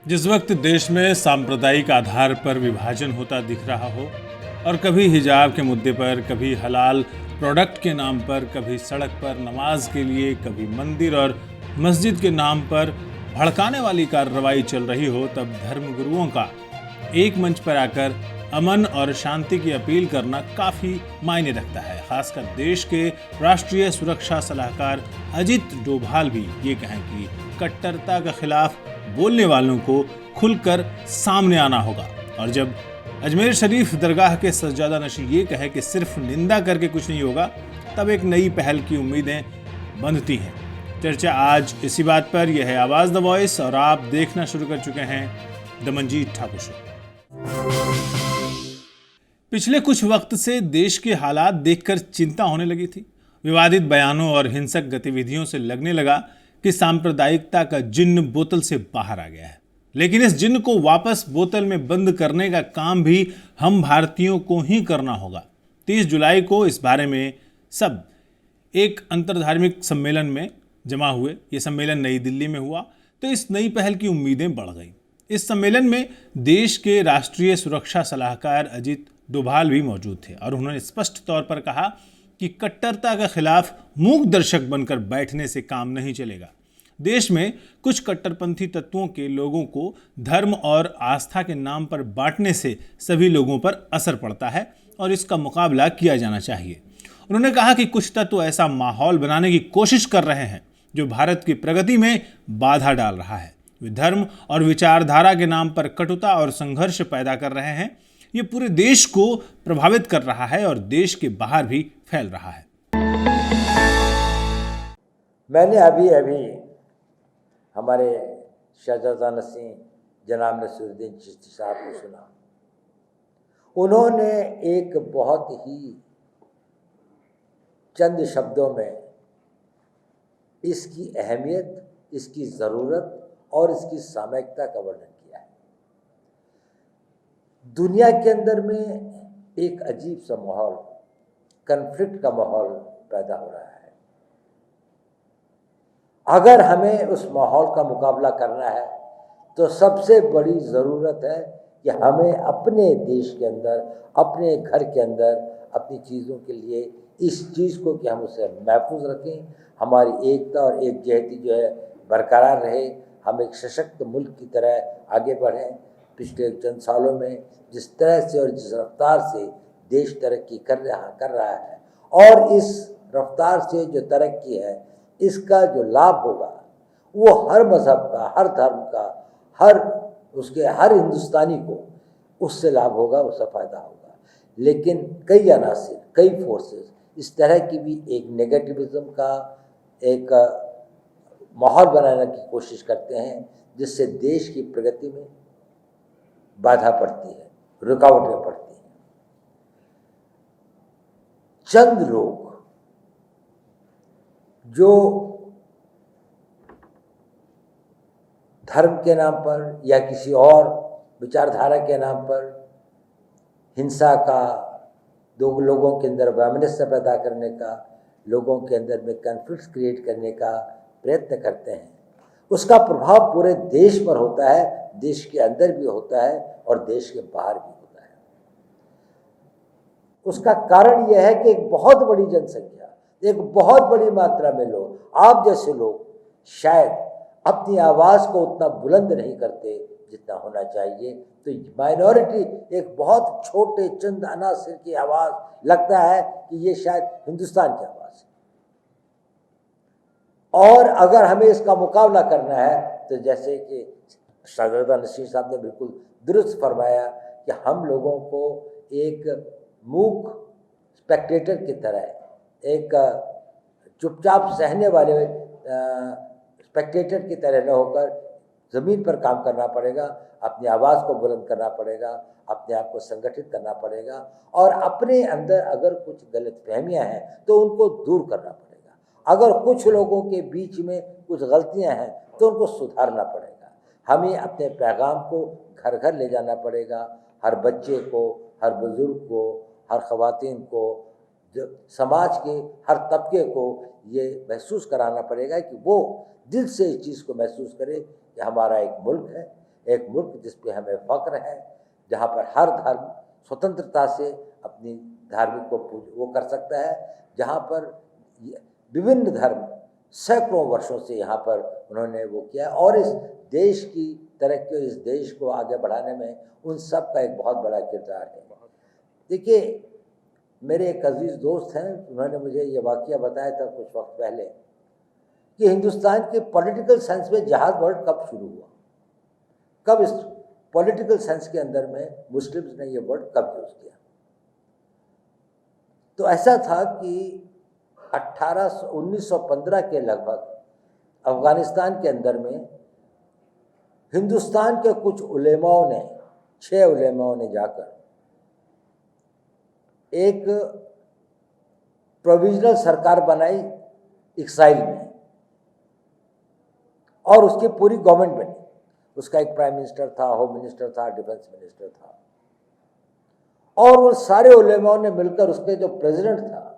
जिस वक्त देश में सांप्रदायिक आधार पर विभाजन होता दिख रहा हो और कभी हिजाब के मुद्दे पर, कभी हलाल प्रोडक्ट के नाम पर, कभी सड़क पर नमाज के लिए, कभी मंदिर और मस्जिद के नाम पर भड़काने वाली कार्रवाई चल रही हो, तब धर्मगुरुओं का एक मंच पर आकर अमन और शांति की अपील करना काफी मायने रखता है। खासकर देश के राष्ट्रीय सुरक्षा सलाहकार अजित डोभाल भी ये कहें कि कट्टरता के खिलाफ बोलने वालों को खुलकर सामने आना होगा। और जब अजमेर शरीफ दरगाह के सज्जादा नशीं ये कहे कि सिर्फ निंदा करके कुछ नहीं होगा, तब एक नई पहल की उम्मीदें बंधती हैं। चर्चा आज इसी बात पर। यह है आवाज द वॉइस और आप देखना शुरू कर चुके हैं द मंजीत ठाकुर शो। पिछले कुछ वक्त से देश के हालात देखकर चिंता होने लगी थी। विवादित बयानों और हिंसक गतिविधियों से लगने लगा कि सांप्रदायिकता का जिन्न बोतल से बाहर आ गया है। लेकिन इस जिन्न को वापस बोतल में बंद करने का काम भी हम भारतीयों को ही करना होगा। 30 जुलाई को इस बारे में सब एक अंतरधार्मिक सम्मेलन में जमा हुए। ये सम्मेलन नई दिल्ली में हुआ, तो इस नई पहल की उम्मीदें बढ़ गई। इस सम्मेलन में देश के राष्ट्रीय सुरक्षा सलाहकार अजित डोभाल भी मौजूद थे और उन्होंने स्पष्ट तौर पर कहा कि कट्टरता के खिलाफ मूक दर्शक बनकर बैठने से काम नहीं चलेगा। देश में कुछ कट्टरपंथी तत्वों के लोगों को धर्म और आस्था के नाम पर बांटने से सभी लोगों पर असर पड़ता है और इसका मुकाबला किया जाना चाहिए। उन्होंने कहा कि कुछ तत्व ऐसा माहौल बनाने की कोशिश कर रहे हैं जो भारत की प्रगति में बाधा डाल रहा है। वे धर्म और विचारधारा के नाम पर कटुता और संघर्ष पैदा कर रहे हैं। ये पूरे देश को प्रभावित कर रहा है और देश के बाहर भी फैल रहा है। मैंने अभी हमारे शहजादा नसीं जनाब नसीरुद्दीन चिश्ती साहब को सुना। उन्होंने एक बहुत ही चंद शब्दों में इसकी अहमियत, इसकी ज़रूरत और इसकी सामयिकता का वर्णन किया है। दुनिया के अंदर में एक अजीब सा माहौल, कन्फ्लिक्ट का माहौल पैदा हो रहा है। अगर हमें उस माहौल का मुकाबला करना है तो सबसे बड़ी ज़रूरत है कि हमें अपने देश के अंदर, अपने घर के अंदर, अपनी चीज़ों के लिए इस चीज़ को कि हम उसे महफूज रखें, हमारी एकता और एकजहती जो है बरकरार रहे, हम एक सशक्त मुल्क की तरह आगे बढ़ें। पिछले चंद सालों में जिस तरह से और जिस रफ्तार से देश तरक्की कर रहा है और इस रफ्तार से जो तरक्की है, इसका जो लाभ होगा वो हर मज़हब का, हर धर्म का, हर हिंदुस्तानी को उससे लाभ होगा, उससे फ़ायदा होगा। लेकिन कई अनासिर, कई फोर्सेस इस तरह की भी एक नेगेटिविज़्म का एक माहौल बनाने की कोशिश करते हैं जिससे देश की प्रगति में बाधा पड़ती है, रुकावटें पड़ती हैं। चंद लोग जो धर्म के नाम पर या किसी और विचारधारा के नाम पर हिंसा का, दो लोगों के अंदर वैमनस्य पैदा करने का, लोगों के अंदर में कॉन्फ्लिक्ट क्रिएट करने का प्रयत्न करते हैं, उसका प्रभाव पूरे देश पर होता है। देश के अंदर भी होता है और देश के बाहर भी होता है। उसका कारण यह है कि एक बहुत बड़ी जनसंख्या, एक बहुत बड़ी मात्रा में लोग, आप जैसे लोग शायद अपनी आवाज़ को उतना बुलंद नहीं करते जितना होना चाहिए। तो माइनॉरिटी, एक बहुत छोटे चंद अनासिर की आवाज़, लगता है कि ये शायद हिंदुस्तान की आवाज़ है। और अगर हमें इसका मुकाबला करना है तो जैसे कि शहजादा नसीं साहब ने बिल्कुल दुरुस्त फरमाया कि हम लोगों को एक मूक स्पेक्टेटर की तरह, एक चुपचाप सहने वाले स्पेक्टेटर की तरह न होकर ज़मीन पर काम करना पड़ेगा, अपनी आवाज़ को बुलंद करना पड़ेगा, अपने आप को संगठित करना पड़ेगा और अपने अंदर अगर कुछ गलतफहमियां हैं तो उनको दूर करना पड़ेगा। अगर कुछ लोगों के बीच में कुछ गलतियां हैं तो उनको सुधारना पड़ेगा। हमें अपने पैगाम को घर घर ले जाना पड़ेगा, हर बच्चे को, हर बुज़ुर्ग को, हर ख़वातीन को, जो समाज के हर तबके को ये महसूस कराना पड़ेगा कि वो दिल से इस चीज़ को महसूस करे कि हमारा एक मुल्क है, एक मुल्क जिस पे हमें फ़ख्र है, जहाँ पर हर धर्म स्वतंत्रता से अपनी धार्मिक को वो कर सकता है, जहाँ पर विभिन्न धर्म सैकड़ों वर्षों से यहाँ पर उन्होंने वो किया और इस देश की तरक्की और इस देश को आगे बढ़ाने में उन सब का एक बहुत बड़ा किरदार है। देखिए, मेरे एक अजीज़ दोस्त हैं, उन्होंने मुझे ये वाक़या बताया था कुछ वक्त पहले कि हिंदुस्तान के पॉलिटिकल साइंस में जहाद वर्ड कब शुरू हुआ, कब इस पॉलिटिकल साइंस के अंदर में मुस्लिम्स ने ये वर्ड कब यूज़ किया। तो ऐसा था कि 1915 के लगभग अफ़गानिस्तान के अंदर में हिंदुस्तान के कुछ उलेमाओं ने, 6 उलेमाओं ने जाकर एक प्रोविजनल सरकार बनाई एक्साइल में और उसकी पूरी गवर्नमेंट बनी। उसका एक प्राइम मिनिस्टर था, होम मिनिस्टर था, डिफेंस मिनिस्टर था और वो सारे उलेमाओं ने मिलकर उसके जो प्रेसिडेंट था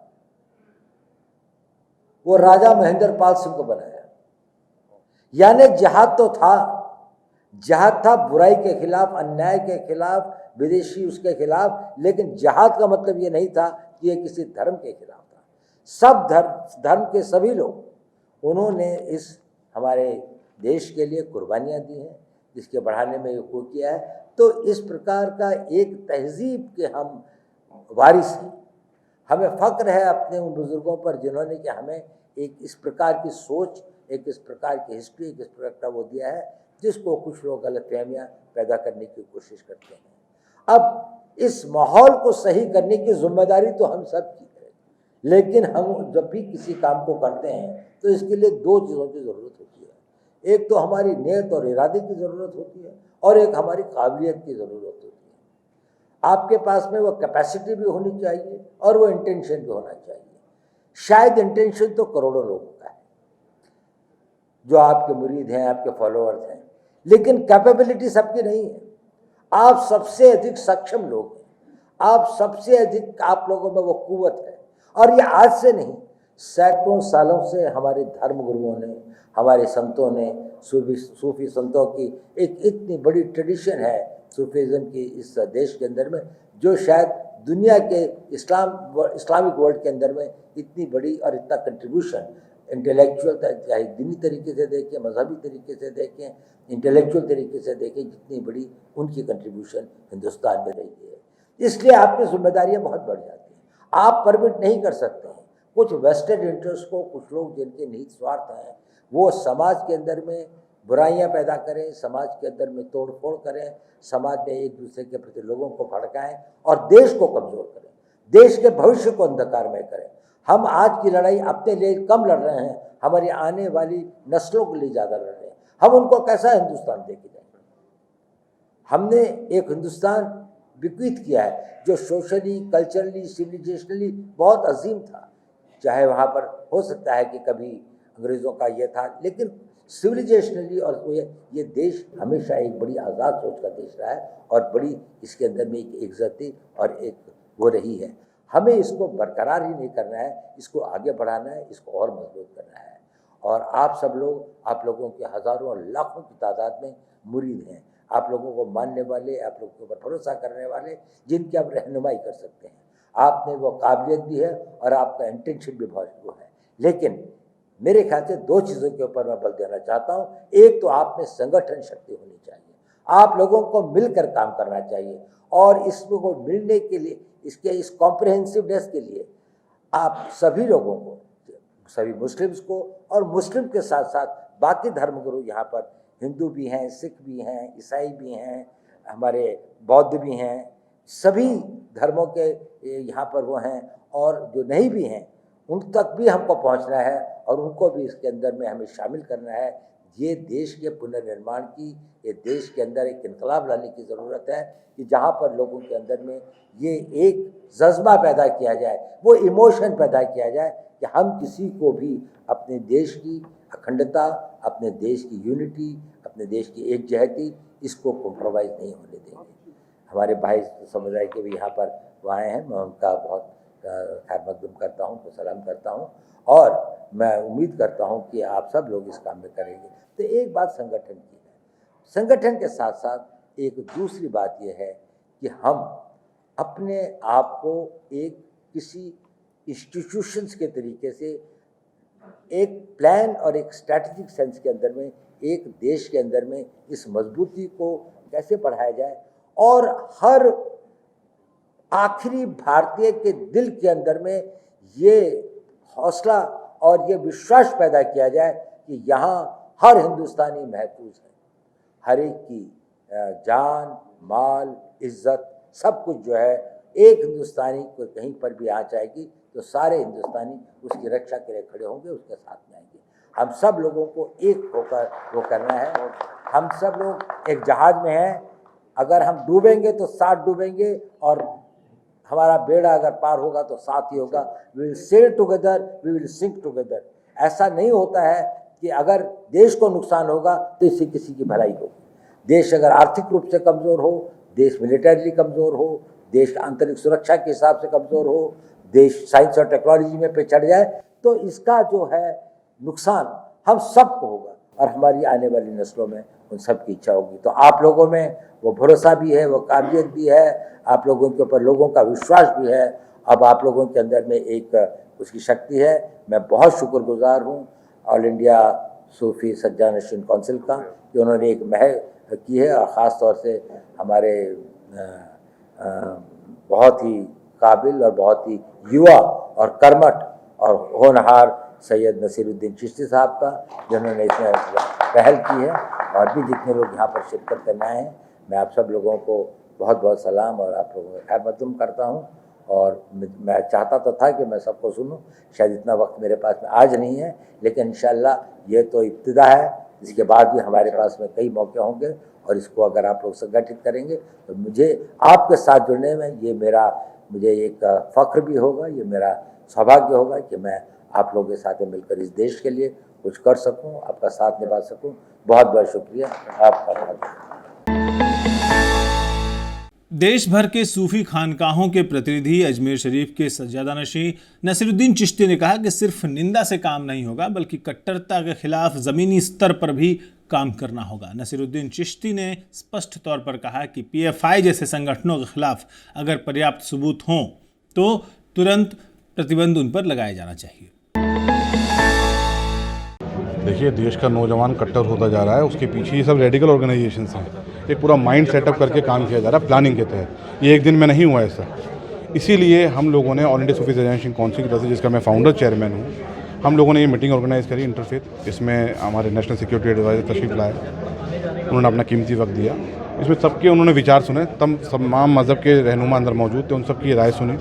वो राजा महेंद्र पाल सिंह को बनाया। यानी जहाद तो था, जहाद था बुराई के खिलाफ, अन्याय के खिलाफ, विदेशी उसके खिलाफ, लेकिन जहाद का मतलब ये नहीं था कि ये किसी धर्म के खिलाफ था। सब धर्म के सभी लोग उन्होंने इस हमारे देश के लिए कुर्बानियाँ दी हैं, जिसके बढ़ाने में वो किया है। तो इस प्रकार का एक तहजीब के हम वारिस हैं। हमें फ़ख्र है अपने उन बुज़ुर्गों पर जिन्होंने कि हमें एक इस प्रकार की सोच, एक इस प्रकार की हिस्ट्री, एक इस प्रकार का वो दिया है जिसको कुछ लोग गलतफ़हमियाँ पैदा करने की कोशिश करते हैं। अब इस माहौल को सही करने की ज़िम्मेदारी तो हम सब की है, लेकिन हम जब भी किसी काम को करते हैं तो इसके लिए 2 चीज़ों की ज़रूरत होती है। एक तो हमारी नीयत और इरादे की ज़रूरत होती है और एक हमारी काबिलियत की ज़रूरत होती है। आपके पास में वो कैपेसिटी भी होनी चाहिए और वो इंटेंशन भी होना चाहिए। शायद इंटेंशन तो करोड़ों लोगों का है जो आपके मुरीद हैं, आपके फॉलोअर्स हैं, लेकिन कैपेबिलिटी सबकी नहीं है। आप सबसे अधिक सक्षम लोग हैं, आप सबसे अधिक आप लोगों में वो कुव्वत है। और ये आज से नहीं, सैकड़ों सालों से हमारे धर्म गुरुओं ने, हमारे संतों ने, सूफी संतों की एक इतनी बड़ी ट्रेडिशन है सूफीज़म की इस देश के अंदर में, जो शायद दुनिया के इस्लामिक वर्ल्ड के अंदर में इतनी बड़ी और इतना कंट्रीब्यूशन इंटेलेक्चुअल, चाहे दीनी तरीके से देखें, मजहबी तरीके से देखें, इंटेलेक्चुअल तरीके से देखें, जितनी बड़ी उनकी कंट्रीब्यूशन हिंदुस्तान में रही है। इसलिए आपकी जिम्मेदारियाँ बहुत बढ़ जाती हैं। आप परमिट नहीं कर सकते हैं कुछ वेस्टेड इंटरेस्ट को, कुछ लोग जिनके निहित स्वार्थ हैं वो समाज के अंदर में बुराइयां पैदा करें, समाज के अंदर में तोड़ फोड़ करें, समाज में एक दूसरे के प्रति लोगों को भड़काएं और देश को कमज़ोर करें, देश के भविष्य को अंधकारमय करें। हम आज की लड़ाई अपने लिए कम लड़ रहे हैं, हमारी आने वाली नस्लों के लिए ज़्यादा लड़ रहे हैं। हम उनको कैसा हिंदुस्तान दे के जाएंगे? हमने एक हिंदुस्तान विकसित किया है जो सोशली, कल्चरली, सिविलाइजेशनली बहुत अजीम था। चाहे वहाँ पर हो सकता है कि कभी अंग्रेज़ों का ये था, लेकिन सिविलाइजेशनली और ये देश हमेशा एक बड़ी आज़ाद सोच का देश रहा है और बड़ी इसके अंदर में एक इज्जती और एक वो रही है। हमें इसको बरकरार ही नहीं करना है, इसको आगे बढ़ाना है, इसको और मजबूत करना है। और आप सब लोग, आप लोगों के हज़ारों और लाखों की तादाद में मुरीद हैं, आप लोगों को मानने वाले, आप लोगों के ऊपर भरोसा करने वाले, जिनकी आप रहनुमाई कर सकते हैं। आप में वो काबिलियत भी है और आपका इंटेंशन भी बहुत वो है। लेकिन मेरे ख्याल से 2 चीज़ों के ऊपर मैं बल देना चाहता हूँ। एक तो आप में संगठन शक्ति होनी चाहिए, आप लोगों को मिलकर काम करना चाहिए और इसको मिलने के लिए, इसके इस कॉम्प्रिहेंसिवनेस के लिए आप सभी लोगों को, सभी मुस्लिम्स को और मुस्लिम के साथ साथ बाकी धर्मगुरु यहाँ पर हिंदू भी हैं, सिख भी हैं, ईसाई भी हैं, हमारे बौद्ध भी हैं, सभी धर्मों के यहाँ पर वो हैं और जो नहीं भी हैं उन तक भी हमको पहुँचना है और उनको भी इसके अंदर में हमें शामिल करना है। ये देश के पुनर्निर्माण की, ये देश के अंदर एक इनकलाब लाने की ज़रूरत है कि जहाँ पर लोगों के अंदर में ये एक जज्बा पैदा किया जाए, वो इमोशन पैदा किया जाए कि हम किसी को भी अपने देश की अखंडता, अपने देश की यूनिटी, अपने देश की एकजहती, इसको कॉम्प्रोमाइज़ नहीं होने देंगे। हमारे भाई समुदाय के भी यहाँ पर वो आए हैं, मैं उनका बहुत खैर मकदम करता हूँ, तो सलाम करता हूँ और मैं उम्मीद करता हूँ कि आप सब लोग इस काम में करेंगे। तो एक बात संगठन की है, संगठन के साथ साथ एक दूसरी बात यह है कि हम अपने आप को एक किसी इंस्टीट्यूशंस के तरीके से एक प्लान और एक स्ट्रैटेजिक सेंस के अंदर में, एक देश के अंदर में इस मजबूती को कैसे बढ़ाया जाए और हर आखिरी भारतीय के दिल के अंदर में ये हौसला और ये विश्वास पैदा किया जाए कि यहाँ हर हिंदुस्तानी महफूज है, हर एक की जान, माल, इज्जत, सब कुछ जो है एक हिंदुस्तानी को कहीं पर भी आ जाएगी तो सारे हिंदुस्तानी उसकी रक्षा के लिए खड़े होंगे, उसके साथ में आएंगे। हम सब लोगों को एक होकर वो करना है। हम सब लोग एक जहाज में हैं, अगर हम डूबेंगे तो साथ डूबेंगे और हमारा बेड़ा अगर पार होगा तो साथ ही होगा। We will sail together, we will sink together. ऐसा नहीं होता है कि अगर देश को नुकसान होगा तो इससे किसी की भलाई होगी। देश अगर आर्थिक रूप से कमज़ोर हो, देश मिलिटरी कमज़ोर हो, देश आंतरिक सुरक्षा के हिसाब से कमज़ोर हो, देश साइंस और टेक्नोलॉजी में पिछड़ जाए तो इसका जो है नुकसान हम सबको होगा और हमारी आने वाली नस्लों में उन सब की इच्छा होगी। तो आप लोगों में वो भरोसा भी है, वो काबिलियत भी है, आप लोगों के ऊपर लोगों का विश्वास भी है। अब आप लोगों के अंदर में एक उसकी शक्ति है। मैं बहुत शुक्रगुजार हूँ ऑल इंडिया सूफी सज्जा नशीन काउंसिल का कि उन्होंने एक महल की है और ख़ास तौर से हमारे बहुत ही काबिल और बहुत ही युवा और कर्मठ और होनहार सैयद नसीरुद्दीन चिश्ती साहब का, जिन्होंने इसमें पहल की है, और भी जितने लोग यहाँ पर शिरकत करने आए हैं, मैं आप सब लोगों को बहुत बहुत सलाम और आप लोगों को खैर मकदूम करता हूँ। और मैं चाहता तो था कि मैं सबको सुनूं, शायद इतना वक्त मेरे पास में आज नहीं है, लेकिन इंशाअल्लाह ये तो इब्तिदा है। इसके बाद भी हमारे पास में कई मौके होंगे और इसको अगर आप लोग संगठित करेंगे तो मुझे आपके साथ जुड़ने में ये मुझे एक फ़ख्र भी होगा, ये मेरा सौभाग्य होगा कि मैं आप लोगों के साथ मिलकर इस देश के लिए कुछ कर सकूं, आपका साथ निभा सकूं। बहुत बहुत शुक्रिया आपका। देश भर के सूफी खानकाहों के प्रतिनिधि अजमेर शरीफ के सज्जादानशीं नसीरुद्दीन चिश्ती ने कहा कि सिर्फ निंदा से काम नहीं होगा बल्कि कट्टरता के खिलाफ ज़मीनी स्तर पर भी काम करना होगा। नसीरुद्दीन चिश्ती ने स्पष्ट तौर पर कहा कि पीएफआई जैसे संगठनों के खिलाफ अगर पर्याप्त सबूत हों तो तुरंत प्रतिबंध उन पर लगाया जाना चाहिए। देखिए, देश का नौजवान कट्टर होता जा रहा है, उसके पीछे ये सब रेडिकल ऑर्गेनाइजेशंस हैं। एक पूरा माइंड सेटअप करके काम किया जा रहा है प्लानिंग के तहत। ये एक दिन में नहीं हुआ ऐसा। इसीलिए हम लोगों ने ऑल इंडिया सूफी सज्जा नशीन काउंसिल की तरफ से, जिसका मैं फाउंडर चेयरमैन हूँ, हम लोगों ने ये मीटिंग ऑर्गेनाइज़ करी इंटरफेथ। इसमें हमारे नेशनल सिक्योरिटी एडवाइज़र तशरीफ लाए, उन्होंने अपना कीमती वक्त दिया। इसमें सबके उन्होंने विचार सुने, तमाम मज़हब के रहनुमा अंदर मौजूद थे, उन सबकी राय सुनी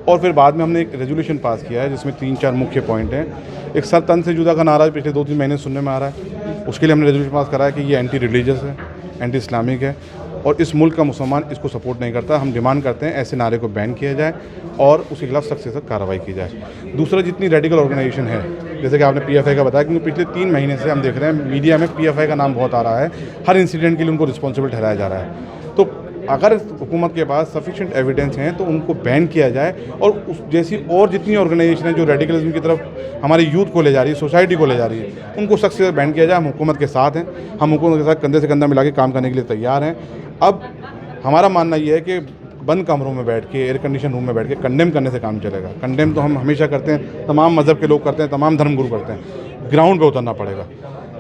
और फिर बाद में हमने एक रेजोल्यूशन पास किया है जिसमें 3-4 मुख्य पॉइंट हैं। एक सर तन से जुदा का नारा पिछले 2-3 महीने सुनने में आ रहा है, उसके लिए हमने रेजोल्यूशन पास करा है कि ये एंटी रिलीजियस है, एंटी इस्लामिक है और इस मुल्क का मुसलमान इसको सपोर्ट नहीं करता। हम डिमांड करते हैं ऐसे नारे को बैन किया जाए और उसके खिलाफ सख्त से सख्त कार्रवाई की जाए। दूसरा, जितनी रेडिकल ऑर्गेनाइजेशन है, जैसे कि आपने पीएफआई का बताया, क्योंकि पिछले 3 महीने से हम देख रहे हैं मीडिया में पीएफआई का नाम बहुत आ रहा है, हर इंसिडेंट के लिए उनको रिस्पॉन्सिबल ठहराया जा रहा है। तो अगर हुकूमत के पास सफिशिएंट एविडेंस हैं तो उनको बैन किया जाए और उस जैसी और जितनी ऑर्गेनाइजेशन है जो रेडिकलिज्म की तरफ हमारे यूथ को ले जा रही है, सोसाइटी को ले जा रही है, उनको सख्त से बैन किया जाए। हम हुकूमत के साथ हैं, हम हुकूमत के साथ कंधे से कंधा मिला के काम करने के लिए तैयार हैं। अब हमारा मानना ये है कि बंद कमरों में बैठ के, एयर कंडीशन रूम में बैठ के कंडेम करने से काम चलेगा। कंडेम तो हम हमेशा करते हैं, तमाम मज़हब के लोग करते हैं, तमाम धर्मगुरु करते हैं। ग्राउंड पे उतरना पड़ेगा।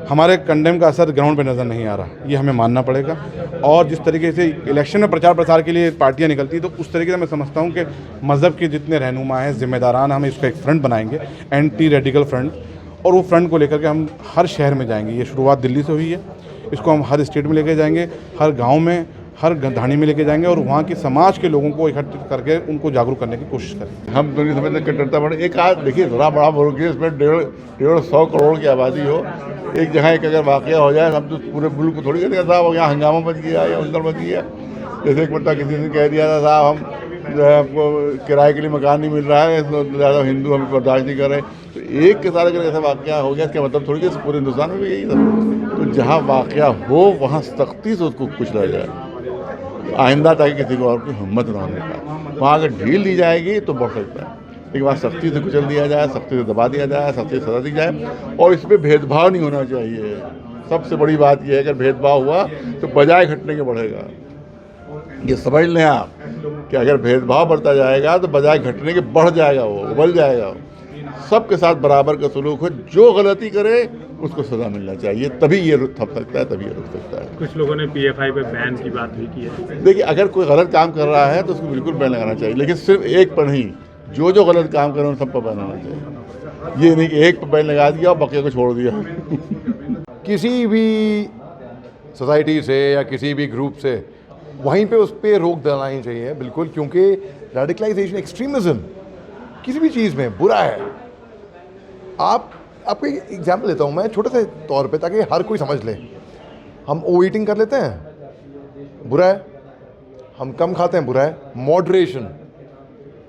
हमारे कंडेम का असर ग्राउंड पे नज़र नहीं आ रहा, ये हमें मानना पड़ेगा। और जिस तरीके से इलेक्शन में प्रचार प्रसार के लिए पार्टियां निकलती तो उस तरीके से मैं समझता हूं कि मज़हब के जितने रहनुमा हैं, जिम्मेदारान, हम इसका एक फ्रंट बनाएंगे, एंटी रेडिकल फ्रंट, और वो फ्रंट को लेकर के हम हर शहर में जाएंगे। ये शुरुआत दिल्ली से हुई है, इसको हम हर स्टेट में लेके जाएंगे, हर गाँव में, हर गंधानी में लेके जाएंगे और वहाँ के समाज के लोगों को इकट्ठित करके उनको जागरूक करने की कोशिश करेंगे। हम तो नहीं समझते कट्टरता बढ़े। एक आज देखिए, थोड़ा बड़ा मुल्क है, इसमें 150 करोड़ की आबादी हो, एक जगह एक अगर वाक़या हो जाए, हम तो पूरे मुल्क को थोड़ी कहते हैं साहब यहाँ हंगामा मच गया या उंदर मच गया। जैसे एक बता किसी ने कह दिया था साहब हम जो है आपको किराए के लिए मकान नहीं मिल रहा है, तो ज़्यादा हिंदू हम बर्दाश्त नहीं कर रहे। तो एक के साथ अगर ऐसा वाक़या हो गया, इसका मतलब थोड़ी कि पूरे हिंदुस्तान में भी यही सब। तो जहाँ वाक़या हो वहाँ सख्ती से उसको कुचला जाए, आइंदा ताकि किसी को और की हिम्मत ना होने पाए। वहाँ अगर ढील दी जाएगी तो बढ़ सकता है, एक बार सख्ती से कुचल दिया जाए, सख्ती से दबा दिया जाए, सख्ती से सजा दी जाए। और इस पर भेदभाव नहीं होना चाहिए, सबसे बड़ी बात यह है अगर भेदभाव हुआ तो बजाय घटने के बढ़ेगा। ये समझ लें आप कि अगर भेदभाव बढ़ता जाएगा तो बजाय घटने के बढ़ जाएगा, वो उबल जाएगा। सबके साथ बराबर का सलूक हो, जो गलती करे उसको सज़ा मिलना चाहिए, तभी ये थम सकता है, तभी ये रुक सकता है। कुछ लोगों ने पीएफआई पे बैन की बात भी की है। देखिए, अगर कोई गलत काम कर रहा है तो उसको बिल्कुल बैन लगाना चाहिए, लेकिन सिर्फ एक पर नहीं, जो गलत काम करे उन सब पर बैन होना चाहिए। ये नहीं कि एक पर बैन लगा दिया और बाकी को छोड़ दिया। किसी भी सोसाइटी से या किसी भी ग्रुप से वहीं पे उस पर रोक दिलानी चाहिए बिल्कुल, क्योंकि रेडिकलाइजेशन, एक्सट्रीमिज्म किसी भी चीज़ में बुरा है। आपको एक एग्जाम्पल लेता हूँ मैं छोटे से तौर पे, ताकि हर कोई समझ ले। हम ओवर ईटिंग कर लेते हैं, बुरा है। हम कम खाते हैं, बुरा है। Moderation,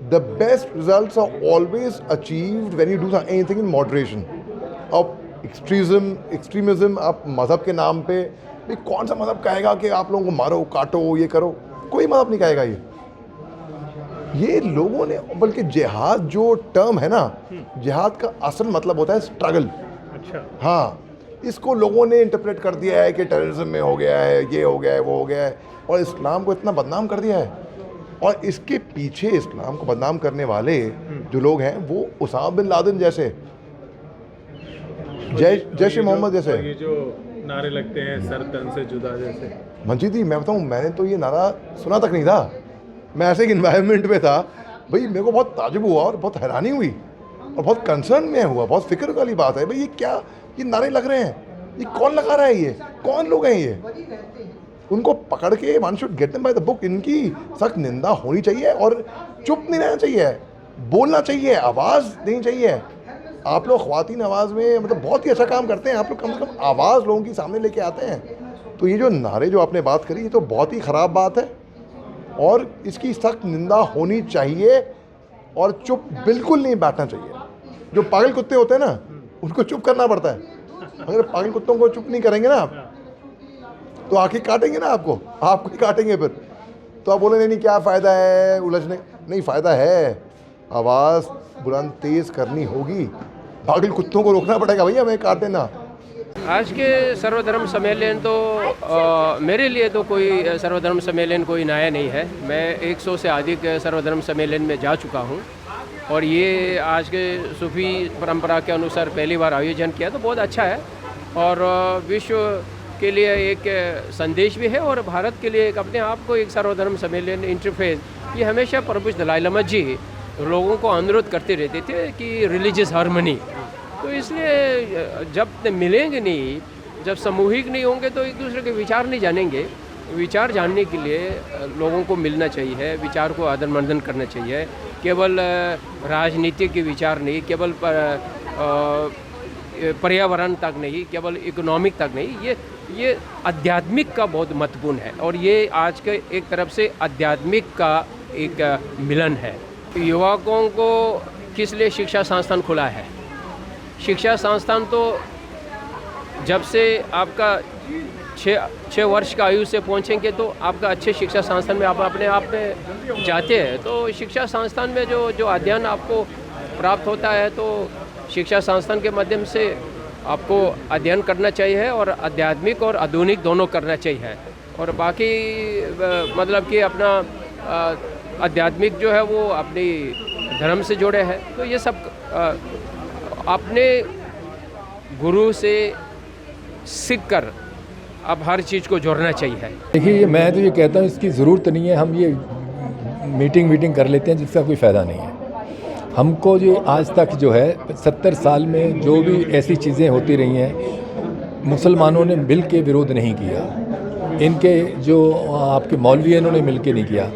the best results are always achieved when you do anything in moderation. अब एक्सट्रीमिज्म आप मज़हब के नाम पे, भाई कौन सा मज़हब कहेगा कि आप लोगों को मारो, काटो, ये करो? कोई मज़हब नहीं कहेगा ये लोगों ने, बल्कि जिहाद जो टर्म है ना, जिहाद का असल मतलब होता है स्ट्रगल। अच्छा। हाँ, इसको लोगों ने इंटरप्रेट कर दिया है कि टेररिज्म में हो गया है, ये हो गया है, वो हो गया है, और इस्लाम को इतना बदनाम कर दिया है। और इसके पीछे इस्लाम को बदनाम करने वाले जो लोग हैं वो उसामा बिन लादेन जैसे, जैश मोहम्मद जैसे, ये जो नारे लगते हैं सर तन से जुदा जैसे। मंजीत जी, मैं बताऊँ, मैंने तो ये नारा सुना तक नहीं था। मैं ऐसे एक इन्वायरमेंट में था, भाई मेरे को बहुत ताजुब हुआ और बहुत हैरानी हुई और बहुत कंसर्न में हुआ। बहुत फिक्र वाली बात है, भाई ये क्या, ये नारे लग रहे हैं, ये कौन लगा रहा है, ये कौन लोग हैं ये? उनको पकड़ के one should get them by the book. इनकी सख्त निंदा होनी चाहिए और चुप नहीं रहना चाहिए, बोलना चाहिए, आवाज़ देनी चाहिए। आप लोग ख्वातीन आवाज़ में मतलब बहुत ही अच्छा काम करते हैं, आप लोग कम से कम आवाज़ लोगों की सामने लेके आते हैं। तो ये जो नारे जो आपने बात करी, ये तो बहुत ही ख़राब बात है और इसकी सख्त निंदा होनी चाहिए और चुप बिल्कुल नहीं बैठना चाहिए। जो पागल कुत्ते होते हैं ना, उनको चुप करना पड़ता है। अगर पागल कुत्तों को चुप नहीं करेंगे ना आप, तो आखिर काटेंगे ना आपको ही काटेंगे फिर। तो आप बोले नहीं क्या फ़ायदा है उलझने, नहीं फ़ायदा है। आवाज़ बुलंद तेज़ करनी होगी, पागल कुत्तों को रोकना पड़ेगा, भैया हमें काट देना। आज के सर्वधर्म सम्मेलन तो मेरे लिए तो कोई सर्वधर्म सम्मेलन कोई नया नहीं है। मैं 100 से अधिक सर्वधर्म सम्मेलन में जा चुका हूँ और ये आज के सूफी परंपरा के अनुसार पहली बार आयोजन किया, तो बहुत अच्छा है और विश्व के लिए एक संदेश भी है और भारत के लिए एक अपने आप को एक सर्वधर्म सम्मेलन इंटरफेस। ये हमेशा प्रभु दलाई लामा जी लोगों को अनुरोध करते रहते थे कि रिलीजियस हार्मनी, तो इसलिए जब मिलेंगे नहीं, जब सामूहिक नहीं होंगे तो एक दूसरे के विचार नहीं जानेंगे। विचार जानने के लिए लोगों को मिलना चाहिए, विचार को आदान प्रदान करना चाहिए। केवल राजनीति के विचार नहीं, केवल पर्यावरण तक नहीं, केवल इकोनॉमिक तक नहीं, ये आध्यात्मिक का बहुत महत्वपूर्ण है और ये आज के एक तरफ से आध्यात्मिक का एक मिलन है। युवकों को किस लिए शिक्षा संस्थान खुला है? शिक्षा संस्थान तो जब से आपका 6 वर्ष का आयु से पहुंचेंगे तो आपका अच्छे शिक्षा संस्थान में आप अपने आप में जाते हैं, तो शिक्षा संस्थान में जो अध्ययन आपको प्राप्त होता है, तो शिक्षा संस्थान के माध्यम से आपको अध्ययन करना चाहिए और आध्यात्मिक और आधुनिक दोनों करना चाहिए। और बाकी मतलब कि अपना आध्यात्मिक जो है वो अपनी धर्म से जुड़े हैं, तो ये सब अपने गुरु से सीख कर अब हर चीज़ को जोड़ना चाहिए। देखिए, मैं तो ये कहता हूँ इसकी ज़रूरत नहीं है। हम ये मीटिंग कर लेते हैं जिसका कोई फ़ायदा नहीं है। हमको जो आज तक जो है 70 साल में जो भी ऐसी चीज़ें होती रही हैं, मुसलमानों ने मिल के विरोध नहीं किया, इनके जो आपके मौलवी हैं इन्होंने मिल के नहीं किया।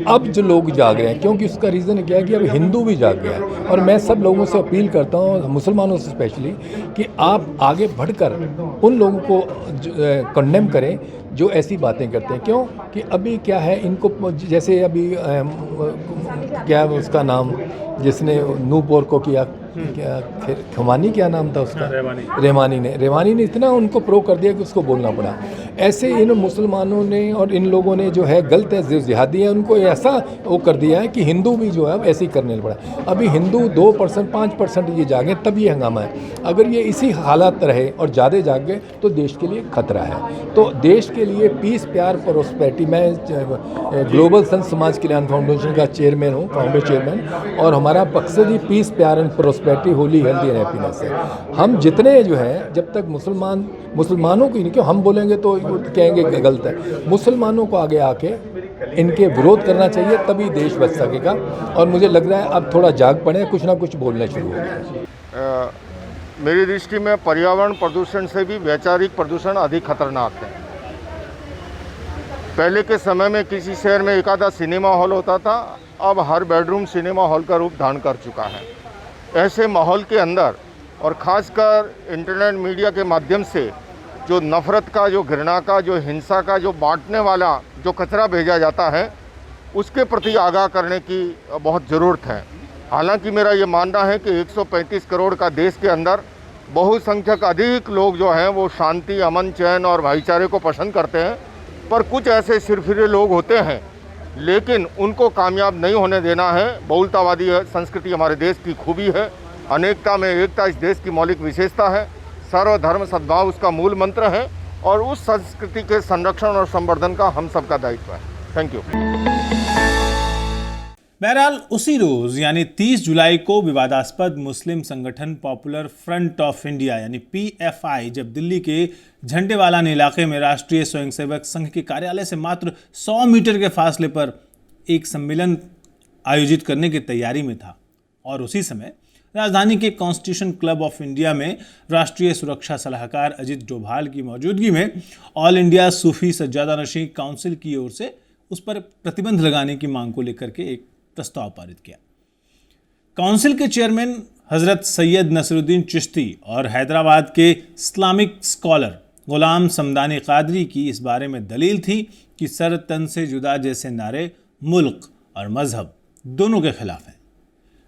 अब जो लोग जाग रहे हैं, क्योंकि उसका रीज़न क्या है कि अब हिंदू भी जाग गया है। और मैं सब लोगों से अपील करता हूँ, मुसलमानों से स्पेशली, कि आप आगे बढ़कर उन लोगों को कंडेम करें जो ऐसी बातें करते हैं। क्यों कि अभी क्या है, इनको जैसे अभी क्या उसका नाम जिसने नूपुर को किया, क्या खमानी क्या नाम था उसका, रेवानी ने इतना उनको प्रो कर दिया कि उसको बोलना पड़ा। ऐसे इन मुसलमानों ने और इन लोगों ने जो है गलत है, जो जिहादी है, उनको ऐसा वो कर दिया है कि हिंदू भी जो है अब ऐसे ही करने पड़ा। अभी हिंदू 2% 5% ये जागे तब ये हंगामा है। अगर ये इसी हालात रहे और ज़्यादा जागे तो देश के लिए खतरा है। तो देश के लिए पीस, प्यार, प्रोस्पेरिटी, मैं ग्लोबल संत समाज कल्याण फाउंडेशन का चेयरमैन हूँ, फाउंडर चेयरमैन, और हमारा मकसद ही पीस, प्यार and prosperity, Holi, healthy and happiness है। हम जितने जो है, जब तक मुसलमानों को ही नहीं, क्यों हम बोलेंगे तो कहेंगे गलत है, मुसलमानों को आगे आके इनके विरोध करना चाहिए, तभी देश बच सकेगा। और मुझे लग रहा है अब थोड़ा जाग पड़े, कुछ ना कुछ बोलना शुरू हो गया। मेरी दृष्टि में पर्यावरण प्रदूषण से भी वैचारिक प्रदूषण अधिक खतरनाक है। पहले के समय में किसी शहर में एक आधा सिनेमा हॉल होता था, अब हर बेडरूम सिनेमा हॉल का रूप धारण कर चुका है। ऐसे माहौल के अंदर और ख़ासकर इंटरनेट मीडिया के माध्यम से जो नफ़रत का, जो घृणा का, जो हिंसा का, जो बांटने वाला जो कचरा भेजा जाता है, उसके प्रति आगाह करने की बहुत ज़रूरत है। हालांकि मेरा ये मानना है कि 135 करोड़ का देश के अंदर बहुसंख्यक अधिक लोग जो हैं वो शांति, अमन, चैन और भाईचारे को पसंद करते हैं, पर कुछ ऐसे सिरफिरे लोग होते हैं, लेकिन उनको कामयाब नहीं होने देना है। बहुलतावादी संस्कृति हमारे देश की खूबी है, अनेकता में एकता इस देश की मौलिक विशेषता है, सर्वधर्म सद्भाव उसका मूल मंत्र है, और उस संस्कृति के संरक्षण और संवर्धन का हम सबका दायित्व है। Thank you. बहरहाल उसी रोज यानी 30 जुलाई को विवादास्पद मुस्लिम संगठन पॉपुलर फ्रंट ऑफ इंडिया यानी PFI जब दिल्ली के झंडेवालान इलाके में राष्ट्रीय स्वयंसेवक संघ के कार्यालय से मात्र 100 मीटर के फासले पर एक सम्मेलन आयोजित करने की तैयारी में था, और उसी समय राजधानी के कॉन्स्टिट्यूशन क्लब ऑफ इंडिया में राष्ट्रीय सुरक्षा सलाहकार अजित डोभाल की मौजूदगी में ऑल इंडिया सूफी सज्जादानशीं काउंसिल की ओर से उस पर प्रतिबंध लगाने की मांग को लेकर के एक प्रस्ताव पारित किया। काउंसिल के चेयरमैन हजरत सैयद नसरुद्दीन चिश्ती और हैदराबाद के इस्लामिक स्कॉलर गुलाम समदानी कादरी की इस बारे में दलील थी कि सर तन से जुदा जैसे नारे मुल्क और मजहब दोनों के खिलाफ हैं।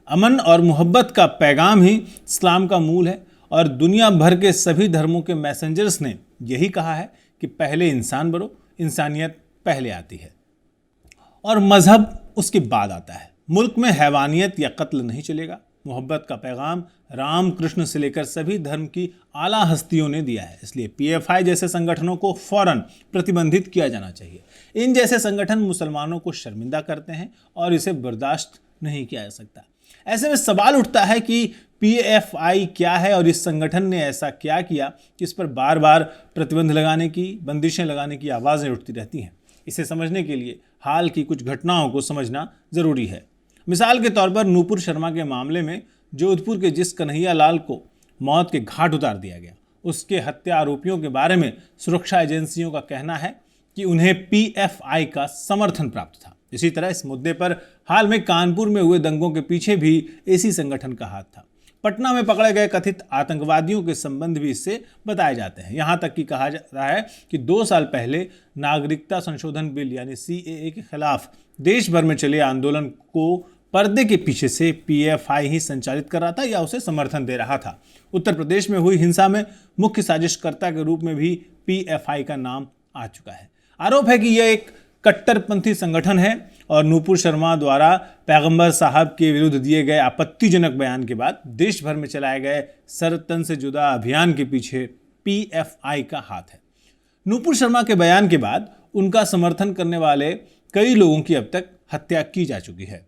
अमन और मोहब्बत का पैगाम ही इस्लाम का मूल है, और दुनिया भर के सभी धर्मों के मैसेंजर्स ने यही कहा है कि पहले इंसान बनो, इंसानियत पहले आती है और मजहब उसके बाद आता है। मुल्क में हैवानियत या कत्ल नहीं चलेगा। मोहब्बत का पैगाम राम कृष्ण से लेकर सभी धर्म की आला हस्तियों ने दिया है। इसलिए PFI जैसे संगठनों को फौरन प्रतिबंधित किया जाना चाहिए। इन जैसे संगठन मुसलमानों को शर्मिंदा करते हैं और इसे बर्दाश्त नहीं किया जा सकता। ऐसे में सवाल उठता है कि PFI क्या है और इस संगठन ने ऐसा क्या किया कि इस पर बार बार प्रतिबंध लगाने की, बंदिशें लगाने की आवाज़ें उठती रहती हैं। इसे समझने के लिए हाल की कुछ घटनाओं को समझना ज़रूरी है। मिसाल के तौर पर नूपुर शर्मा के मामले में जोधपुर के जिस कन्हैया लाल को मौत के घाट उतार दिया गया, उसके हत्या आरोपियों के बारे में सुरक्षा एजेंसियों का कहना है कि उन्हें PFI का समर्थन प्राप्त था। इसी तरह इस मुद्दे पर हाल में कानपुर में हुए दंगों के पीछे भी इसी संगठन का हाथ था। पटना में पकड़े गए कथित आतंकवादियों के संबंध भी इससे बताए जाते हैं। यहाँ तक कि कहा जाता है कि 2 साल पहले नागरिकता संशोधन बिल यानी CAA के खिलाफ देश भर में चले आंदोलन को पर्दे के पीछे से PFI ही संचालित कर रहा था या उसे समर्थन दे रहा था। उत्तर प्रदेश में हुई हिंसा में मुख्य साजिशकर्ता के रूप में भी PFI का नाम आ चुका है। आरोप है कि यह एक कट्टरपंथी संगठन है और नूपुर शर्मा द्वारा पैगंबर साहब के विरुद्ध दिए गए आपत्तिजनक बयान के बाद देश भर में चलाए गए सर तन से जुदा अभियान के पीछे PFI का हाथ है। नूपुर शर्मा के बयान के बाद उनका समर्थन करने वाले कई लोगों की अब तक हत्या की जा चुकी है।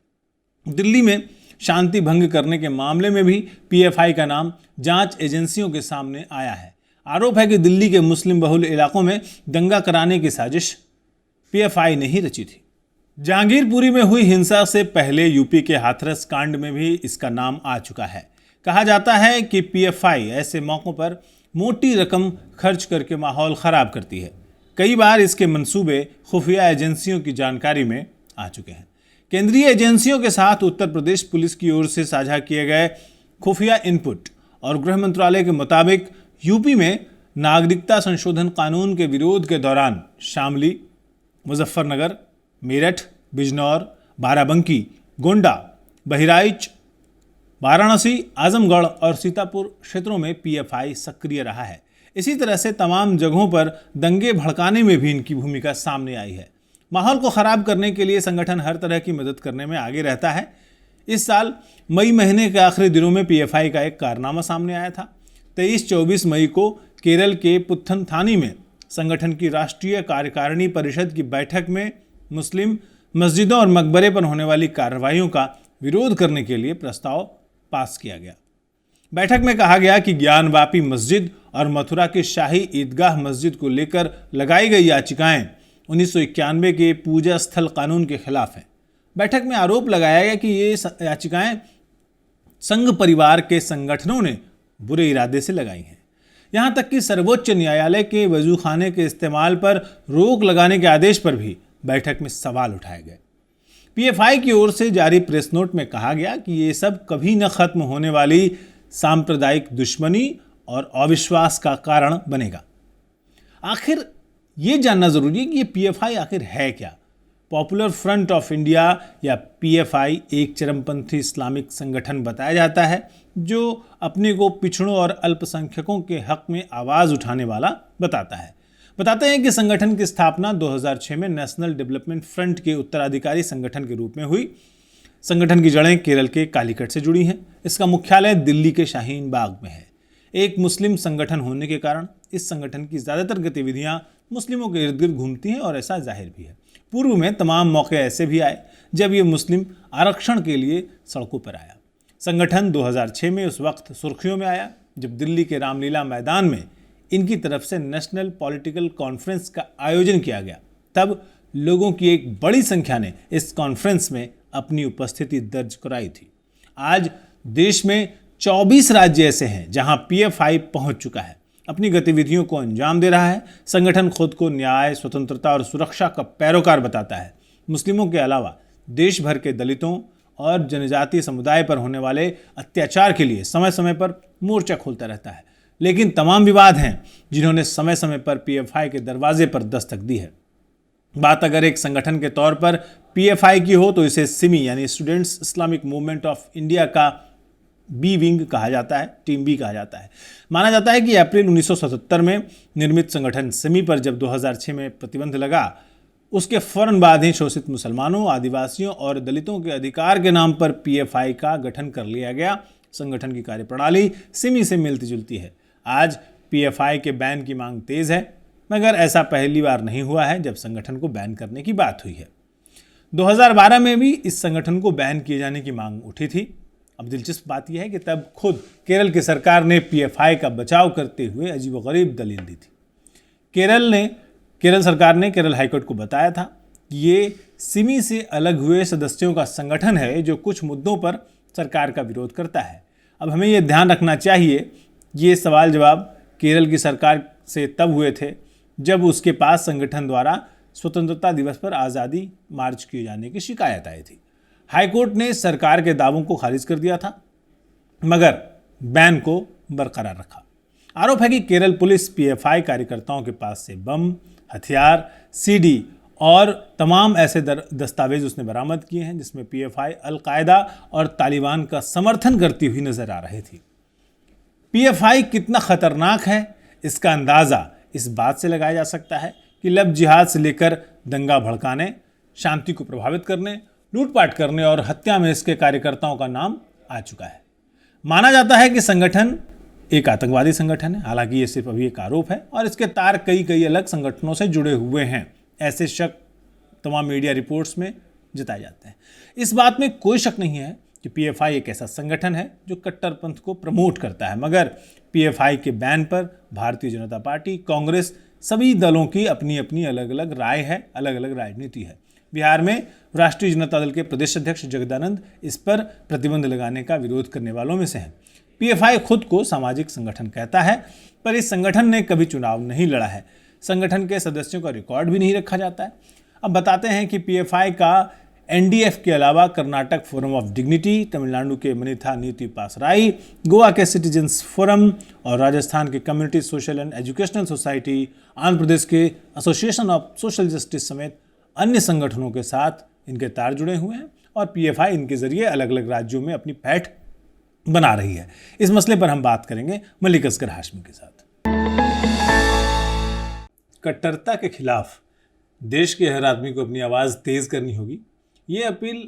दिल्ली में शांति भंग करने के मामले में भी PFI का नाम जांच एजेंसियों के सामने आया है। आरोप है कि दिल्ली के मुस्लिम बहुल इलाकों में दंगा कराने की साजिश PFI ने ही रची थी। जहांगीरपुरी में हुई हिंसा से पहले यूपी के हाथरस कांड में भी इसका नाम आ चुका है। कहा जाता है कि PFI ऐसे मौक़ों पर मोटी रकम खर्च करके माहौल ख़राब करती है। कई बार इसके मंसूबे खुफिया एजेंसियों की जानकारी में आ चुके हैं। केंद्रीय एजेंसियों के साथ उत्तर प्रदेश पुलिस की ओर से साझा किए गए खुफिया इनपुट और गृह मंत्रालय के मुताबिक यूपी में नागरिकता संशोधन कानून के विरोध के दौरान शामली, मुजफ्फरनगर, मेरठ, बिजनौर, बाराबंकी, गोंडा, बहराइच, वाराणसी, आजमगढ़ और सीतापुर क्षेत्रों में पीएफआई सक्रिय रहा है। इसी तरह से तमाम जगहों पर दंगे भड़काने में भी इनकी भूमिका सामने आई है। माहौल को खराब करने के लिए संगठन हर तरह की मदद करने में आगे रहता है। इस साल मई महीने के आखिरी दिनों में पीएफआई का एक कारनामा सामने आया था। 23-24 मई को केरल के पुथनथानी में संगठन की राष्ट्रीय कार्यकारिणी परिषद की बैठक में मुस्लिम मस्जिदों और मकबरे पर होने वाली कार्रवाइयों का विरोध करने के लिए प्रस्ताव पास किया गया। बैठक में कहा गया कि ज्ञानवापी मस्जिद और मथुरा की शाही ईदगाह मस्जिद को लेकर लगाई गई याचिकाएं 1991 के पूजा स्थल कानून के खिलाफ हैं। बैठक में आरोप लगाया गया कि ये याचिकाएं संघ परिवार के संगठनों ने बुरे इरादे से लगाई हैं। यहां तक कि सर्वोच्च न्यायालय के वजूखाने के इस्तेमाल पर रोक लगाने के आदेश पर भी बैठक में सवाल उठाए गए। पीएफआई की ओर से जारी प्रेस नोट में कहा गया कि ये सब कभी न खत्म होने वाली सांप्रदायिक दुश्मनी और अविश्वास का कारण बनेगा। आखिर ये जानना जरूरी है कि ये पीएफआई आखिर है क्या। पॉपुलर फ्रंट ऑफ इंडिया या पीएफआई एक चरमपंथी इस्लामिक संगठन बताया जाता है जो अपने को पिछड़ों और अल्पसंख्यकों के हक में आवाज़ उठाने वाला बताते हैं कि संगठन की स्थापना 2006 में नेशनल डेवलपमेंट फ्रंट के उत्तराधिकारी संगठन के रूप में हुई। संगठन की जड़ें केरल के कालीकट से जुड़ी हैं। इसका मुख्यालय दिल्ली के शाहीन बाग में है। एक मुस्लिम संगठन होने के कारण इस संगठन की ज़्यादातर गतिविधियां मुस्लिमों के इर्द गिर्द घूमती हैं और ऐसा जाहिर भी है। पूर्व में तमाम मौके ऐसे भी आए जब ये मुस्लिम आरक्षण के लिए सड़कों पर आया। संगठन 2006 में उस वक्त सुर्खियों में आया जब दिल्ली के रामलीला मैदान में इनकी तरफ से नेशनल पॉलिटिकल कॉन्फ्रेंस का आयोजन किया गया। तब लोगों की एक बड़ी संख्या ने इस कॉन्फ्रेंस में अपनी उपस्थिति दर्ज कराई थी। आज देश में 24 राज्य ऐसे हैं जहां पीएफआई पहुंच चुका है, अपनी गतिविधियों को अंजाम दे रहा है। संगठन खुद को न्याय, स्वतंत्रता और सुरक्षा का पैरोकार बताता है। मुस्लिमों के अलावा देश भर के दलितों और जनजातीय समुदाय पर होने वाले अत्याचार के लिए समय समय पर मोर्चा खोलता रहता है। लेकिन तमाम विवाद हैं जिन्होंने समय समय पर पीएफआई के दरवाजे पर दस्तक दी है। बात अगर एक संगठन के तौर पर पीएफआई की हो तो इसे सिमी यानी students Islamic movement of India का बी विंग कहा जाता है, टीम बी कहा जाता है। माना जाता है कि अप्रैल 1977 में निर्मित संगठन सिमी पर जब 2006 में प्रतिबंध लगा, उसके फौरन बाद ही शोषित मुसलमानों, आदिवासियों और दलितों के अधिकार के नाम पर पीएफआई का गठन कर लिया गया। संगठन की कार्यप्रणाली सिमी से मिलती जुलती है। आज पीएफआई के बैन की मांग तेज है, मगर ऐसा पहली बार नहीं हुआ है जब संगठन को बैन करने की बात हुई है। 2012 में भी इस संगठन को बैन किए जाने की मांग उठी थी। अब दिलचस्प बात यह है कि तब खुद केरल की सरकार ने पीएफआई का बचाव करते हुए अजीबोगरीब दलील दी थी। केरल सरकार ने केरल हाईकोर्ट को बताया था कि ये सिमी से अलग हुए सदस्यों का संगठन है जो कुछ मुद्दों पर सरकार का विरोध करता है। अब हमें ये ध्यान रखना चाहिए, ये सवाल जवाब केरल की सरकार से तब हुए थे जब उसके पास संगठन द्वारा स्वतंत्रता दिवस पर आज़ादी मार्च किए जाने की शिकायत आई थी। हाईकोर्ट ने सरकार के दावों को खारिज कर दिया था, मगर बैन को बरकरार रखा। आरोप है कि केरल पुलिस पीएफआई कार्यकर्ताओं के पास से बम, हथियार, सीडी और तमाम ऐसे दस्तावेज उसने बरामद किए हैं जिसमें पीएफआई अलकायदा और तालिबान का समर्थन करती हुई नजर आ रही थी। पीएफआई कितना खतरनाक है इसका अंदाज़ा इस बात से लगाया जा सकता है कि लव जिहाद से लेकर दंगा भड़काने, शांति को प्रभावित करने, लूटपाट करने और हत्या में इसके कार्यकर्ताओं का नाम आ चुका है। माना जाता है कि संगठन एक आतंकवादी संगठन है, हालांकि ये सिर्फ अभी एक आरोप है और इसके तार कई अलग संगठनों से जुड़े हुए हैं। ऐसे शक तमाम मीडिया रिपोर्ट्स में जताए जाते हैं। इस बात में कोई शक नहीं है कि पीएफआई एक ऐसा संगठन है जो कट्टरपंथ को प्रमोट करता है, मगर पीएफआई के बैन पर भारतीय जनता पार्टी, कांग्रेस, सभी दलों की अपनी अपनी अलग अलग राय है, अलग अलग राजनीति है। बिहार में राष्ट्रीय जनता दल के प्रदेश अध्यक्ष जगदानंद इस पर प्रतिबंध लगाने का विरोध करने वालों में से हैं। पीएफआई खुद को सामाजिक संगठन कहता है, पर इस संगठन ने कभी चुनाव नहीं लड़ा है। संगठन के सदस्यों का रिकॉर्ड भी नहीं रखा जाता है। अब बताते हैं कि पीएफआई का एनडीएफ के अलावा Karnataka forum of dignity, Tamil Nadu के मनीथा नीति पासराई, गोवा के सिटीजन्स फोरम और राजस्थान के community social and educational society, Andhra Pradesh के एसोसिएशन ऑफ सोशल जस्टिस समेत अन्य संगठनों के साथ इनके तार जुड़े हुए हैं और पीएफआई इनके जरिए अलग अलग राज्यों में अपनी पैठ बना रही है। इस मसले पर हम बात करेंगे मलिक असगर हाशमी के साथ। कट्टरता के खिलाफ देश के हर आदमी को अपनी आवाज़ तेज करनी होगी। ये अपील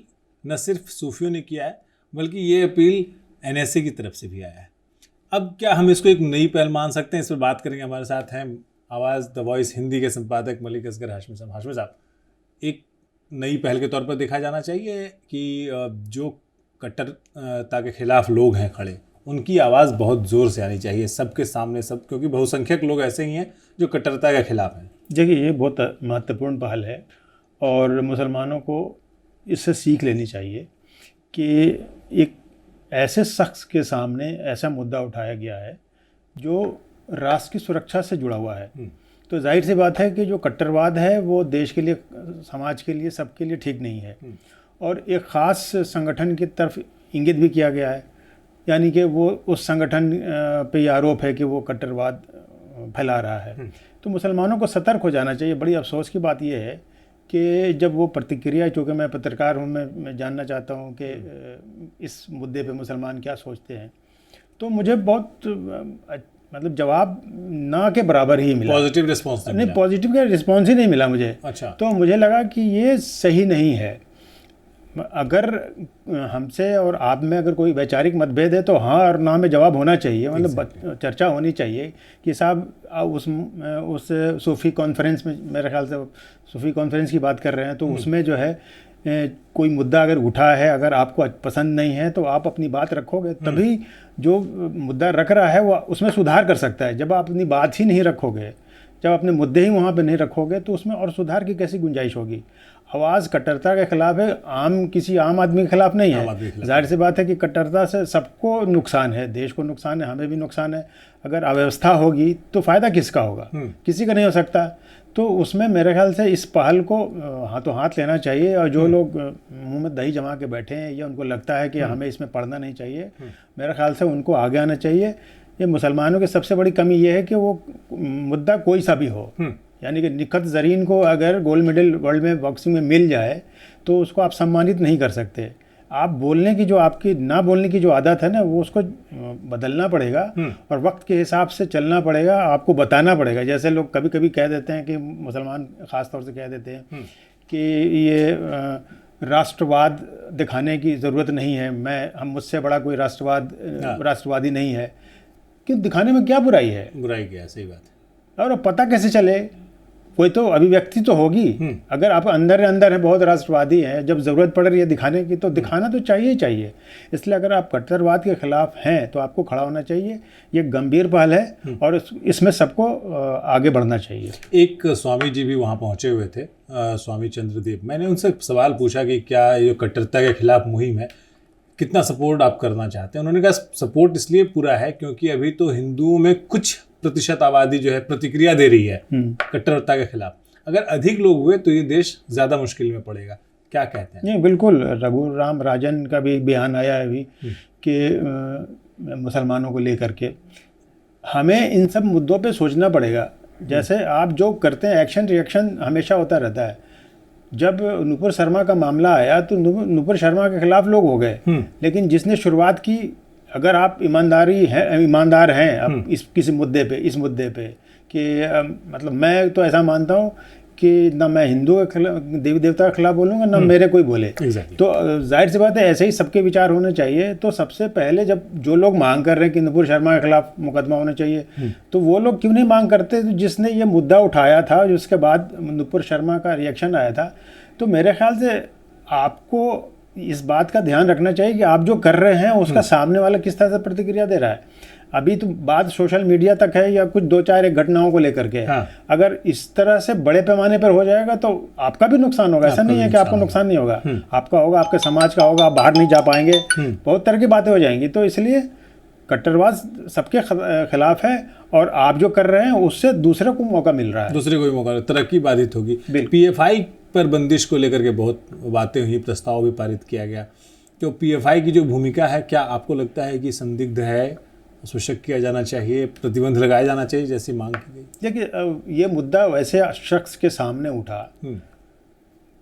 न सिर्फ सूफियों ने किया है, बल्कि ये अपील एनएसए की तरफ से भी आया है। अब क्या हम इसको एक नई पहल मान सकते हैं? इस पर बात करेंगे। हमारे साथ हैं आवाज़ द वॉइस हिंदी के संपादक मलिक असगर हाशमी साहब। हाशमी साहब, एक नई पहल के तौर पर देखा जाना चाहिए कि जो कट्टरता के खिलाफ लोग हैं खड़े, उनकी आवाज़ बहुत ज़ोर से आनी चाहिए सबके सामने, सब, क्योंकि बहुसंख्यक लोग ऐसे ही हैं जो कट्टरता के खिलाफ हैं। देखिए, ये बहुत महत्वपूर्ण पहल है और मुसलमानों को इससे सीख लेनी चाहिए कि एक ऐसे शख्स के सामने ऐसा मुद्दा उठाया गया है जो राष्ट्र की सुरक्षा से जुड़ा हुआ है। तो जाहिर सी बात है कि जो कट्टरवाद है वो देश के लिए, समाज के लिए, सबके लिए ठीक नहीं है। और एक ख़ास संगठन की तरफ इंगित भी किया गया है, यानी कि वो उस संगठन पे ये आरोप है कि वो कट्टरवाद फैला रहा है। तो मुसलमानों को सतर्क हो जाना चाहिए। बड़ी अफसोस की बात यह है कि जब वो प्रतिक्रिया, चूँकि मैं पत्रकार हूँ, मैं जानना चाहता हूँ कि इस मुद्दे पे मुसलमान क्या सोचते हैं, तो मुझे बहुत मतलब जवाब ना के बराबर ही मिला। पॉजिटिव रिस्पॉन्स नहीं, पॉजिटिव का रिस्पॉन्स ही नहीं मिला मुझे। अच्छा। तो मुझे लगा कि ये सही नहीं है। अगर हमसे और आप में अगर कोई वैचारिक मतभेद है तो हाँ और ना में जवाब होना चाहिए, मतलब चर्चा होनी चाहिए कि साहब उस सूफ़ी कॉन्फ्रेंस में, मेरे ख्याल से सूफ़ी कॉन्फ्रेंस की बात कर रहे हैं, तो उसमें जो है कोई मुद्दा अगर उठा है, अगर आपको पसंद नहीं है तो आप अपनी बात रखोगे, तभी जो मुद्दा रख रहा है वो उसमें सुधार कर सकता है। जब आप अपनी बात ही नहीं रखोगे, जब अपने मुद्दे ही वहाँ पे नहीं रखोगे, तो उसमें और सुधार की कैसी गुंजाइश होगी। आवाज़ कट्टरता के खिलाफ है, किसी आम आदमी के खिलाफ नहीं है। जाहिर सी बात है कि कट्टरता से सबको नुकसान है, देश को नुकसान है, हमें भी नुकसान है। अगर अव्यवस्था होगी तो फ़ायदा किसका होगा? किसी का नहीं हो सकता। तो उसमें मेरे ख्याल से इस पहल को हाथों हाथ लेना चाहिए। और जो लोग मुंह में दही जमा के बैठे हैं या उनको लगता है कि हमें इसमें पढ़ना नहीं चाहिए, मेरे ख्याल से उनको आगे आना चाहिए। ये मुसलमानों की सबसे बड़ी कमी ये है कि वो मुद्दा कोई सा भी हो, यानी कि निखत ज़रीन को अगर गोल्ड मेडल वर्ल्ड में बॉक्सिंग में मिल जाए तो उसको आप सम्मानित नहीं कर सकते। आप बोलने की जो आपकी ना बोलने की जो आदत है ना, वो उसको बदलना पड़ेगा और वक्त के हिसाब से चलना पड़ेगा। आपको बताना पड़ेगा। जैसे लोग कभी कभी कह देते हैं कि मुसलमान ख़ास तौर से कह देते हैं कि ये राष्ट्रवाद दिखाने की ज़रूरत नहीं है, हम मुझसे बड़ा कोई राष्ट्रवादी नहीं है। क्यों दिखाने में क्या बुराई है? बुराई क्या है? सही बात है। और पता कैसे चले? कोई तो अभिव्यक्ति तो होगी। अगर आप अंदर हैं बहुत राष्ट्रवादी हैं, जब ज़रूरत पड़ रही है दिखाने की तो दिखाना तो चाहिए ही चाहिए। इसलिए अगर आप कट्टरवाद के खिलाफ हैं तो आपको खड़ा होना चाहिए। ये गंभीर पहल है और इसमें सबको आगे बढ़ना चाहिए। एक स्वामी जी भी वहाँ पहुँचे हुए थे, स्वामी चंद्रदेव। मैंने उनसे सवाल पूछा कि क्या ये कट्टरता के खिलाफ मुहिम है, कितना सपोर्ट आप करना चाहते हैं? उन्होंने कहा सपोर्ट इसलिए पूरा है क्योंकि अभी तो हिंदुओं में कुछ प्रतिशत आबादी जो है प्रतिक्रिया दे रही है कट्टरता के खिलाफ। अगर अधिक लोग हुए तो ये देश ज़्यादा मुश्किल में पड़ेगा। क्या कहते हैं? नहीं, बिल्कुल। रघुराम राजन का भी बयान आया है अभी कि मुसलमानों को लेकर के हमें इन सब मुद्दों पे सोचना पड़ेगा। जैसे आप जो करते हैं, एक्शन रिएक्शन हमेशा होता रहता है। जब नुपुर शर्मा का मामला आया तो नुपुर शर्मा के खिलाफ लोग हो गए, लेकिन जिसने शुरुआत की, अगर आप ईमानदार हैं अब इस मुद्दे पे कि मतलब मैं तो ऐसा मानता हूँ कि ना मैं हिंदू के खिलाफ, देवी देवता के खिलाफ बोलूँगा, ना मेरे कोई बोले। तो जाहिर सी बात है ऐसे ही सबके विचार होने चाहिए। तो सबसे पहले जब जो लोग मांग कर रहे हैं कि नुपुर शर्मा के खिलाफ मुकदमा होना चाहिए, तो वो लोग क्यों नहीं मांग करते? तो जिसने ये मुद्दा उठाया था, जिसके बाद नुपुर शर्मा का रिएक्शन आया था, तो मेरे ख्याल से आपको इस बात का ध्यान रखना चाहिए कि आप जो कर रहे हैं उसका सामने वाला किस तरह से प्रतिक्रिया दे रहा है। अभी तो बात सोशल मीडिया तक है या कुछ 2-4 घटनाओं को लेकर के। अगर इस तरह से बड़े पैमाने पर हो जाएगा तो आपका भी नुकसान होगा। ऐसा नहीं है कि आपको नुकसान नहीं होगा, आपका होगा, आपके समाज का होगा, आप बाहर नहीं जा पाएंगे, बहुत तरह की बातें हो जाएंगी। तो इसलिए कट्टरवाद सबके खिलाफ है और आप जो कर रहे हैं उससे दूसरे को मौका मिल रहा है, दूसरे को भी मौका, तरक्की बाधित होगी। पीएफआई पर बंदिश को लेकर के बहुत बातें हुई, प्रस्ताव भी पारित किया गया। तो पीएफआई की जो भूमिका है, क्या आपको लगता है कि संदिग्ध है, उसको शक किया जाना चाहिए, प्रतिबंध लगाया जाना चाहिए जैसी मांग की गई? देखिए, ये मुद्दा वैसे शख्स के सामने उठा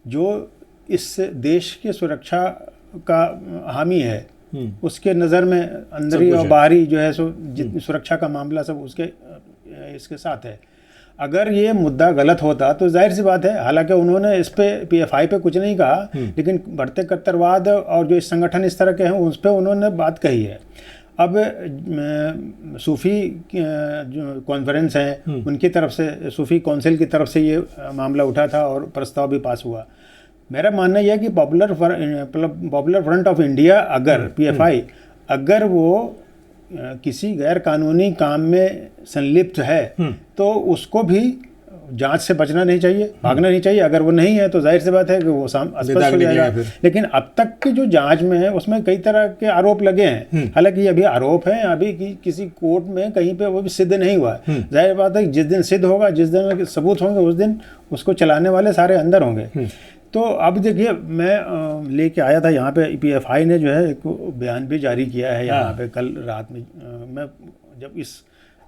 जो इस देश की सुरक्षा का हामी है, उसके नज़र में अंदरी और बाहरी जो है सो जितनी सुरक्षा का मामला सब इसके साथ है। अगर ये मुद्दा गलत होता तो जाहिर सी बात है, हालांकि उन्होंने इस पे पीएफआई पे कुछ नहीं कहा, लेकिन बढ़ते कट्टरवाद और जो इस संगठन इस तरह के हैं उस पर उन्होंने बात कही है। अब सूफ़ी जो कॉन्फ्रेंस है उनकी तरफ से, सूफ़ी काउंसिल की तरफ से ये मामला उठा था और प्रस्ताव भी पास हुआ। मेरा मानना यह है कि पॉपुलर फ्रंट ऑफ इंडिया अगर पीएफआई अगर वो किसी गैर कानूनी काम में संलिप्त है तो उसको भी जांच से बचना नहीं चाहिए, भागना नहीं चाहिए। अगर वो नहीं है तो जाहिर सी बात है कि वो स्पष्ट हो जाएगा। लेकिन अब तक की जो जांच में है उसमें कई तरह के आरोप लगे हैं, हालांकि ये अभी आरोप हैं, अभी किसी कोर्ट में कहीं पे वो भी सिद्ध नहीं हुआ है। जाहिर बात है जिस दिन सिद्ध होगा, जिस दिन सबूत होंगे, उस दिन उसको चलाने वाले सारे अंदर होंगे। तो अब देखिए, मैं लेके आया था यहाँ पे, पीएफआई ने जो है एक बयान भी जारी किया है यहाँ पे कल रात में। मैं जब इस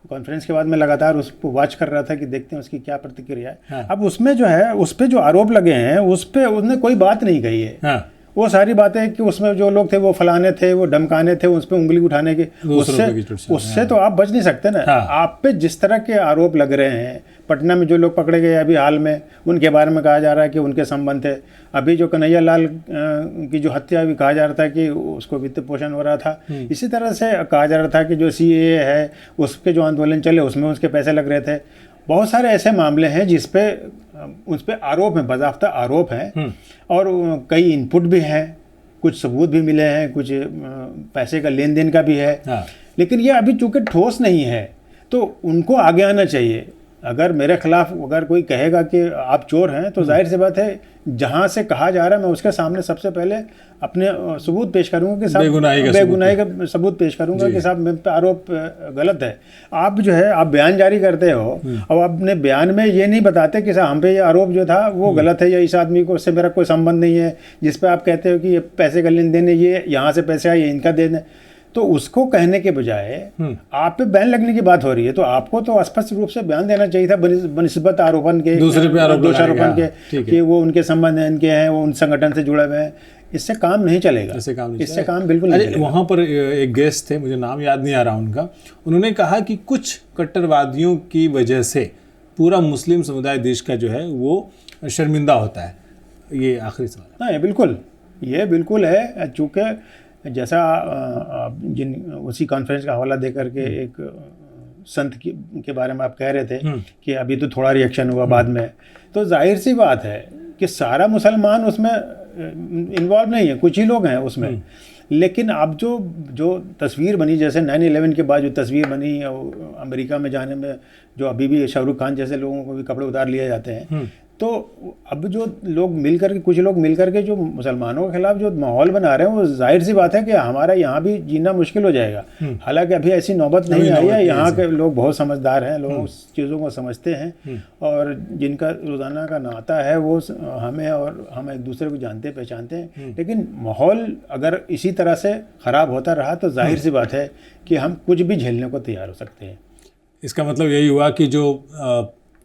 कॉन्फ्रेंस के बाद मैं लगातार उसको वॉच कर रहा था कि देखते हैं उसकी क्या प्रतिक्रिया है। अब उसमें जो है, उस पर जो आरोप लगे हैं उस पर उसने कोई बात नहीं कही है। वो सारी बातें कि उसमें जो लोग थे वो फलाने थे, वो धमकाने थे, उस पर उंगली उठाने के, उससे तो आप बच नहीं सकते ना। आप पे जिस तरह के आरोप लग रहे हैं, पटना में जो लोग पकड़े गए अभी हाल में, उनके बारे में कहा जा रहा है कि उनके संबंध थे। अभी जो कन्हैया लाल की जो हत्या भी कहा जा रहा था कि उसको वित्त पोषण हो रहा था। इसी तरह से कहा जा रहा था कि जो सीएए है उसके जो आंदोलन चले उसमें उसके पैसे लग रहे थे। बहुत सारे ऐसे मामले हैं जिस पे उस पर आरोप हैं, बाज़ाब्ता आरोप हैं, और कई इनपुट भी हैं, कुछ सबूत भी मिले हैं, कुछ पैसे का लेन देन का भी है। लेकिन ये अभी चूँकि ठोस नहीं है तो उनको आगे आना चाहिए। अगर मेरे खिलाफ अगर कोई कहेगा कि आप चोर हैं तो जाहिर सी बात है, जहाँ से कहा जा रहा है मैं उसके सामने सबसे पहले अपने सबूत पेश करूंगा कि साहब बेगुनाही का सबूत पेश करूंगा कि साहब मेरे पे आरोप गलत है। आप जो है आप बयान जारी करते हो और अपने बयान में ये नहीं बताते कि साहब हम पे ये आरोप जो था वो गलत है या इस आदमी को उससे मेरा कोई संबंध नहीं है, जिस पे आप कहते हो कि ये पैसे का लेन देन है, ये यहाँ से पैसे आए, ये इनका देन है। तो उसको कहने के बजाय आप पे बैन लगने की बात हो रही है, तो आपको तो स्पष्ट रूप से बयान देना चाहिए था बनिस्बत आरोपन के, दोषारोपण के कि वो उनके संबंध हैं, इनके हैं, वो उन संगठन से जुड़े हुए हैं। इससे काम नहीं चलेगा, इससे काम बिल्कुल नहीं चलेगा। वहाँ पर एक गेस्ट थे, मुझे नाम याद नहीं आ रहा उनका, उन्होंने कहा कि कुछ कट्टरवादियों की वजह से पूरा मुस्लिम समुदाय देश का जो है वो शर्मिंदा होता है। ये आखिरी सवाल। हाँ, ये बिल्कुल है। चूँकि जैसा उसी कॉन्फ्रेंस का हवाला देकर के एक संत के बारे में आप कह रहे थे कि अभी तो थोड़ा रिएक्शन हुआ बाद में, तो जाहिर सी बात है कि सारा मुसलमान उसमें इन्वॉल्व नहीं है, कुछ ही लोग हैं उसमें। लेकिन अब जो तस्वीर बनी, जैसे 9/11 के बाद जो तस्वीर बनी अमेरिका में जाने में, जो अभी भी शाहरुख खान जैसे लोगों को भी कपड़े उतार लिए जाते हैं, तो अब जो लोग मिलकर के, कुछ लोग मिलकर के जो मुसलमानों के खिलाफ जो माहौल बना रहे हैं, वो जाहिर सी बात है कि हमारा यहाँ भी जीना मुश्किल हो जाएगा। हालांकि अभी ऐसी नौबत नहीं आई है, यहाँ के लोग बहुत समझदार हैं, लोग उस चीज़ों को समझते हैं और जिनका रोज़ाना का नाता है वो हमें और हम एक दूसरे को जानते पहचानते हैं। लेकिन माहौल अगर इसी तरह से ख़राब होता रहा तो जाहिर सी बात है कि हम कुछ भी झेलने को तैयार हो सकते हैं। इसका मतलब यही हुआ कि जो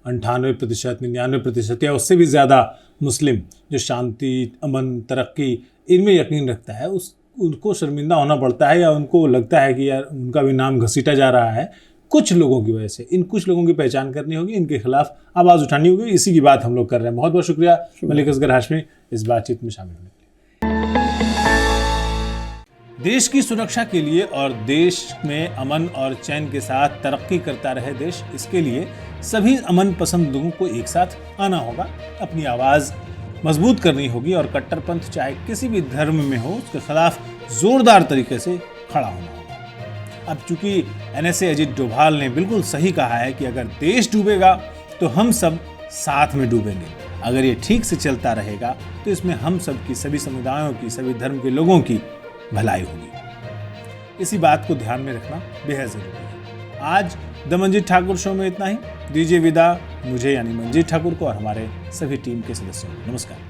98%, 99% या उससे भी ज़्यादा मुस्लिम जो शांति, अमन, तरक्की इनमें यकीन रखता है, उनको शर्मिंदा होना पड़ता है या उनको लगता है कि यार उनका भी नाम घसीटा जा रहा है कुछ लोगों की वजह से। इन कुछ लोगों की पहचान करनी होगी, इनके खिलाफ आवाज़ उठानी होगी। इसी की बात हम लोग कर रहे हैं। बहुत बहुत शुक्रिया मलिक असगर हाशमी इस बातचीत में शामिल होने के लिए। देश की सुरक्षा के लिए और देश में अमन और चैन के साथ तरक्की करता रहे देश, इसके लिए सभी अमन पसंद लोगों को एक साथ आना होगा, अपनी आवाज़ मजबूत करनी होगी और कट्टरपंथ चाहे किसी भी धर्म में हो उसके खिलाफ जोरदार तरीके से खड़ा होना होगा। अब चूंकि NSA अजीत डोभाल ने बिल्कुल सही कहा है कि अगर देश डूबेगा तो हम सब साथ में डूबेंगे। अगर ये ठीक से चलता रहेगा तो इसमें हम सब की, सभी समुदायों की, सभी धर्म के लोगों की भलाई होगी। इसी बात को ध्यान में रखना बेहद जरूरी है। आज द मंजीत ठाकुर शो में इतना ही। दीजिए विदा मुझे यानी मंजीत ठाकुर को और हमारे सभी टीम के सदस्यों को। नमस्कार।